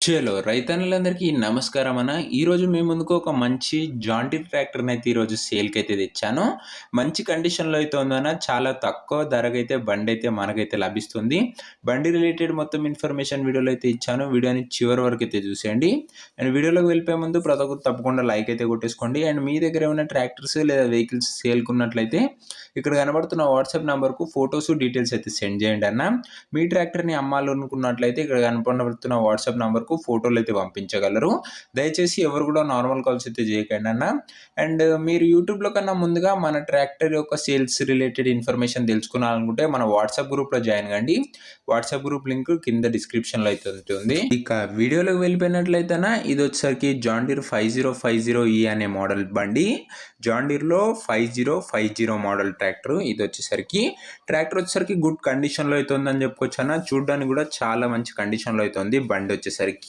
చలో రైతన్నలందరికీ నమస్కారం అన్న. ఈరోజు మీ ముందుకు ఒక మంచి జాండీర్ ట్రాక్టర్‌ని అయితే ఈరోజు సేల్‌కైతే తెచ్చాను. మంచి కండిషన్‌లో అయితే ఉందన్న. చాలా తక్కువ ధరకైతే బండైతే మనకైతే లభిస్తుంది. బండి రిలేటెడ్ మొత్తం ఇన్ఫర్మేషన్ వీడియోలో అయితే ఇచ్చాను. వీడియోని చివరి వరకైతే చూసేయండి. అండ్ వీడియోలోకి వెళ్ళిపోయే ముందు ప్రతి ఒక్కరు తప్పకుండా లైక్ అయితే కొట్టేసుకోండి. అండ్ మీ దగ్గర ఏమైనా ట్రాక్టర్స్ లేదా వెహికల్స్ సేల్‌కున్నట్లయితే ఇక్కడ కనబడుతున్న వాట్సాప్ నంబర్‌కు ఫోటోస్, డీటెయిల్స్ అయితే సెండ్ చేయండి అన్న. మీ ట్రాక్టర్‌ని అమ్మాలనుకున్నట్లయితే ఇక్కడ కనపడుతున్న వాట్సాప్ నంబర్‌కు ఫోటోలు అయితే పంపించగలరు. దయచేసి ఎవరు కూడా నార్మల్ కాల్స్ అయితే చేయకండి అన్న. అండ్ మీరు యూట్యూబ్‌లో కన్నా ముందుగా మన ట్రాక్టర్ యొక్క సేల్స్ రిలేటెడ్ ఇన్ఫర్మేషన్ తెలుసుకోవాలనుకుంటే మన వాట్సాప్ గ్రూప్‌లో జాయిన్ కండి. వాట్సాప్ గ్రూప్ లింక్ కింద డిస్క్రిప్షన్‌లో అయితే ఉంటుంది. ఇక వీడియోలోకి వెళ్ళిపోయినట్లయితేనా ఇది వచ్చేసరికి జాండీర్ 5050 అనే మోడల్ బండి. జాండీర్‌లో 5050 మోడల్ ట్రాక్టర్. ఇది వచ్చేసరికి ట్రాక్టర్ వచ్చేసరికి గుడ్ కండిషన్‌లో అయితే ఉందని చెప్పుకోవచ్చు అన్న. చూడడానికి కూడా చాలా మంచి కండిషన్‌లో అయితే ఉంది బండి వచ్చేసరికి.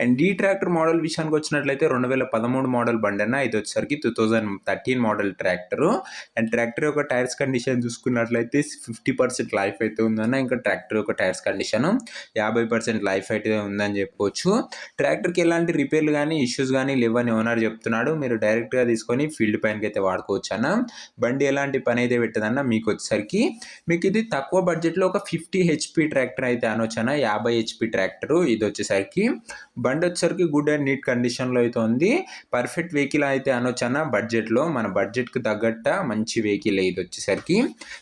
అండ్ ఈ ట్రాక్టర్ మోడల్ విషయానికి వచ్చినట్లయితే 2013 మోడల్ బండి అన్న. ఇది వచ్చేసరికి 2013 మోడల్ ట్రాక్టర్. అండ్ ట్రాక్టర్ యొక్క టైర్స్ కండిషన్ చూసుకున్నట్లయితే 50% లైఫ్ అయితే ఉందన్న. ఇంకా ట్రాక్టర్ యొక్క టైర్స్ కండిషన్ 50% లైఫ్ అయితే ఉందని చెప్పుకోవచ్చు. ట్రాక్టర్కి ఎలాంటి రిపేర్లు కానీ ఇష్యూస్ కానీ లేవని ఓనర్ చెప్తున్నాడు. మీరు డైరెక్ట్గా తీసుకొని ఫీల్డ్ పైనకి అయితే వాడుకోవచ్చు అన్న. బండి ఎలాంటి పని అయితే పెట్టదన్న. మీకు వచ్చేసరికి మీకు ఇది తక్కువ బడ్జెట్లో ఒక 50 హెచ్పి ట్రాక్టర్ అయితే అనొచ్చన. 50 హెచ్పి ట్రాక్టర్. ఇది వచ్చేసరికి బండి వచ్చేసరికి గుడ్ అండ్ నీట్ కండిషన్లో అయితే ఉంది. పర్ఫెక్ట్ వెహికల్ అయితే అనొచ్చన. బడ్జెట్లో మన బడ్జెట్కి తగ్గట్ట మంచి వెహికల్ ఇది వచ్చేసరికి.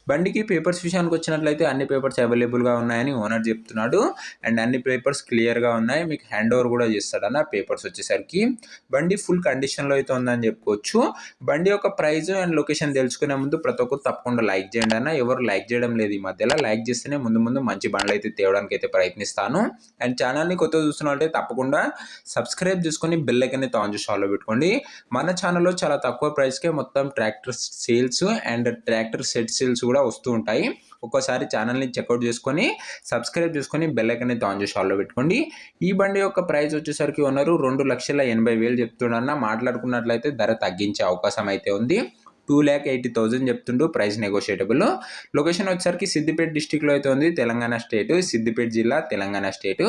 బండికి పేపర్స్ విషయానికి వచ్చినట్లయితే అన్ని పేపర్స్ అవైలబుల్గా ఉన్నాయని ఓనర్ చెప్తున్నాడు. అండ్ అన్ని పేపర్స్ క్లియర్గా ఉన్నాయి. మీకు హ్యాండ్ ఓవర్ కూడా చేస్తాడన్న పేపర్స్ వచ్చేసరికి. బండి ఫుల్ కండిషన్లో అయితే ఉందని చెప్పుకోవచ్చు. బండి యొక్క ప్రైస్ అండ్ లొకేషన్ తెలుసుకునే ముందు ప్రతి ఒక్కరు తప్పకుండా లైక్ చేయండి అన్న. ఎవరు లైక్ చేయడం లేదు ఈ మధ్యలో. లైక్ చేస్తేనే ముందు ముందు మంచి బండ్లు అయితే తేవడానికి అయితే ప్రయత్నిస్తాను. అండ్ ఛానల్ని కొత్తగా చూస్తున్నట్లయితే తప్పకుండా సబ్స్క్రైబ్ చేసుకొని బెల్ ఐకాన్ అయితే ఆన్ చేసి ఆన్లో పెట్టుకోండి. మన ఛానల్లో చాలా తక్కువ ప్రైస్కే మొత్తం tractor sales and tractor set sales కూడా వస్తూ ఉంటాయి. ఒక్కోసారి ఛానల్ని చెక్అవుట్ చేసుకొని సబ్స్క్రైబ్ చేసుకొని బెల్ ఐకాన్ అయితే ఆన్ చేసి ఆన్లో పెట్టుకోండి. ఈ బండి యొక్క ప్రైస్ వచ్చేసరికి ఉన్నారు 2,80,000 చెప్తున్నా. మాట్లాడుకున్నట్లయితే ధర తగ్గించే అవకాశం అయితే ఉంది. 2,80,000 చెప్తుండు. ప్రైస్ నెగోషియేటబుల్. లొకేషన్ వచ్చేసరికి సిద్దిపేట డిస్టిక్లో అయితే ఉంది. తెలంగాణ స్టేట్, సిద్దిపేట జిల్లా, తెలంగాణ స్టేట్.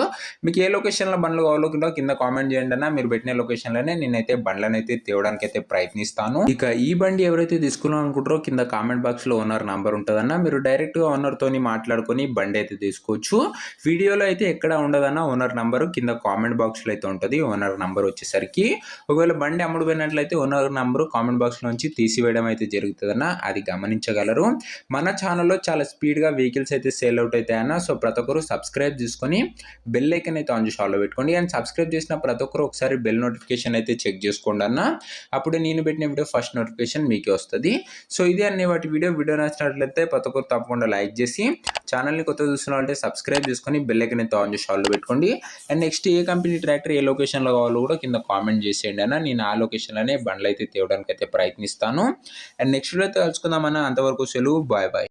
మీకు ఏ లొకేషన్లో బండ్లు కావాలో కింద కామెంట్ చేయండి అన్న. మీరు పెట్టిన లొకేషన్లోనే నేనైతే బండ్లను అయితే తేవడానికి అయితే ప్రయత్నిస్తాను. ఇక ఈ బండి ఎవరైతే తీసుకున్నాం అనుకుంటారో కింద కామెంట్ బాక్స్లో ఓనర్ నంబర్ ఉంటుందన్న. మీరు డైరెక్ట్గా ఓనర్తోని మాట్లాడుకొని బండి అయితే తీసుకోవచ్చు. వీడియోలో అయితే ఎక్కడ ఉండదన్న. ఓనర్ నంబరు కింద కామెంట్ బాక్స్లో అయితే ఉంటుంది. ఓనర్ నంబర్ వచ్చేసరికి ఒకవేళ బండి అమ్ముడుపోయినట్లయితే ఓనర్ నంబరు కామెంట్ బాక్స్లో నుంచి తీసివేయడం అయితే జరుగుతుందన్న. అది గమనించగలరు. మన ఛానల్లో చాలా స్పీడ్గా వెహికల్స్ అయితే సేల్ అవుట్ అవుతాయన్న. సో ప్రతి ఒక్కరు సబ్స్క్రైబ్ చేసుకొని బెల్ ఐకాన్ అయితే ఆన్ చేసి ఆన్లో పెట్టుకోండి. అండ్ సబ్స్క్రైబ్ చేసిన ప్రతి ఒక్కరు ఒకసారి బెల్ నోటిఫికేషన్ అయితే చెక్ చేసుకోండి అన్న. అప్పుడు నేను పెట్టిన వీడియో ఫస్ట్ నోటిఫికేషన్ మీకే వస్తుంది. సో ఇది అన్ని వాటి వీడియో నచ్చినట్లయితే ప్రతి ఒక్కరు తప్పకుండా లైక్ చేసి ఛానల్ని కొత్తగా చూస్తున్నట్లయితే సబ్స్క్రైబ్ చేసుకొని బెల్ ఐకాన్ అయితే ఆన్ చేసి ఆన్లో పెట్టుకోండి. అండ్ నెక్స్ట్ ఏ కంపెనీ ట్రాక్టర్ ఏ లొకేషన్లో కావాలో కూడా కింద కామెంట్ చేసేయండి అన్న. నేను ఆ లొకేషన్లోనే బండ్లు అయితే తేవడానికి అయితే ప్రయత్నిస్తాను. అండ్ నెక్స్ట్ వీడియోతో కలుసుకుందామన్నా. అంతవరకు సెలవు. Bye bye.